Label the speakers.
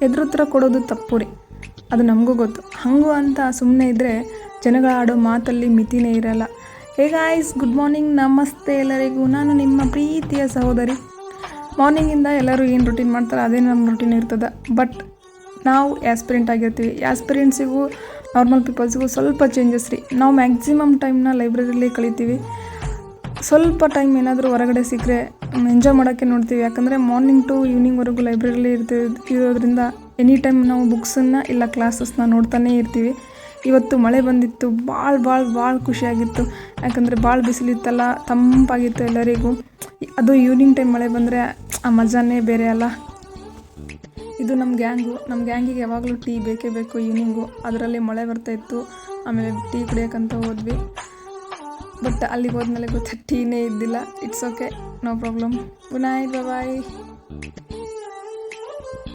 Speaker 1: ಎದುರುತ್ತರ ಕೊಡೋದು ತಪ್ಪು ರೀ, ಅದು ನಮಗೂ ಗೊತ್ತು. ಹಾಗೂ ಅಂತ ಸುಮ್ಮನೆ ಇದ್ದರೆ ಜನಗಳ ಆಡೋ ಮಾತಲ್ಲಿ ಮಿತಿನೇ ಇರಲ್ಲ. ಹೇ ಗಾಯ್ಸ್, ಗುಡ್ ಮಾರ್ನಿಂಗ್, ನಮಸ್ತೆ ಎಲ್ಲರಿಗೂ. ನಾನು ನಿಮ್ಮ ಪ್ರೀತಿಯ ಸಹೋದರಿ. ಮಾರ್ನಿಂಗಿಂದ ಎಲ್ಲರೂ ಏನು ರೂಟೀನ್ ಮಾಡ್ತಾರೆ ಅದೇ ನಮ್ಮ ರೂಟೀನ್ ಇರ್ತದೆ. ಬಟ್ ನಾವು ಆ್ಯಸ್ಪಿರೆಂಟ್ ಆಗಿರ್ತೀವಿ. ಆ್ಯಸ್ಪಿರೆಂಟ್ಸಿಗೂ ನಾರ್ಮಲ್ ಪೀಪಲ್ಸಿಗೂ ಸ್ವಲ್ಪ ಚೇಂಜಸ್ ರೀ. ನಾವು ಮ್ಯಾಕ್ಸಿಮಮ್ ಟೈಮ್ನ ಲೈಬ್ರರಿಲಿ ಕಳಿತೀವಿ. ಸ್ವಲ್ಪ ಟೈಮ್ ಏನಾದರೂ ಹೊರಗಡೆ ಸಿಕ್ಕರೆ ಎಂಜಾಯ್ ಮಾಡೋಕ್ಕೆ ನೋಡ್ತೀವಿ. ಯಾಕಂದರೆ ಮಾರ್ನಿಂಗ್ ಟು ಈವ್ನಿಂಗ್ವರೆಗೂ ಲೈಬ್ರರಿಲಿ ಇರೋದ್ರಿಂದ ಎನಿ ಟೈಮ್ ನಾವು ಬುಕ್ಸನ್ನು ಇಲ್ಲ ಕ್ಲಾಸಸ್ನ ನೋಡ್ತಾನೇ ಇರ್ತೀವಿ. ಇವತ್ತು ಮಳೆ ಬಂದಿತ್ತು, ಭಾಳ ಖುಷಿಯಾಗಿತ್ತು. ಯಾಕಂದರೆ ಭಾಳ ಬಿಸಿಲಿತ್ತಲ್ಲ, ತಂಪಾಗಿತ್ತು ಎಲ್ಲರಿಗೂ. ಅದು ಈವ್ನಿಂಗ್ ಟೈಮ್ ಮಳೆ ಬಂದರೆ ಆ ಮಜಾನೇ ಬೇರೆ ಅಲ್ಲ. ಇದು ನಮ್ಮ ಗ್ಯಾಂಗಿಗೆ ಯಾವಾಗಲೂ ಟೀ ಬೇಕೇ ಬೇಕು ಈವ್ನಿಂಗು. ಅದರಲ್ಲಿ ಮಳೆ ಬರ್ತಾಯಿತ್ತು. ಆಮೇಲೆ ಟೀ ಕುಡಿಯೋಕ್ಕಂತ ಹೋದ್ವಿ. ಬಟ್ ಅಲ್ಲಿಗೆ ಹೋದ್ಮೇಲೆ ಟೀನೇ ಇದ್ದಿಲ್ಲ. It's okay, no problem. Good night, bye.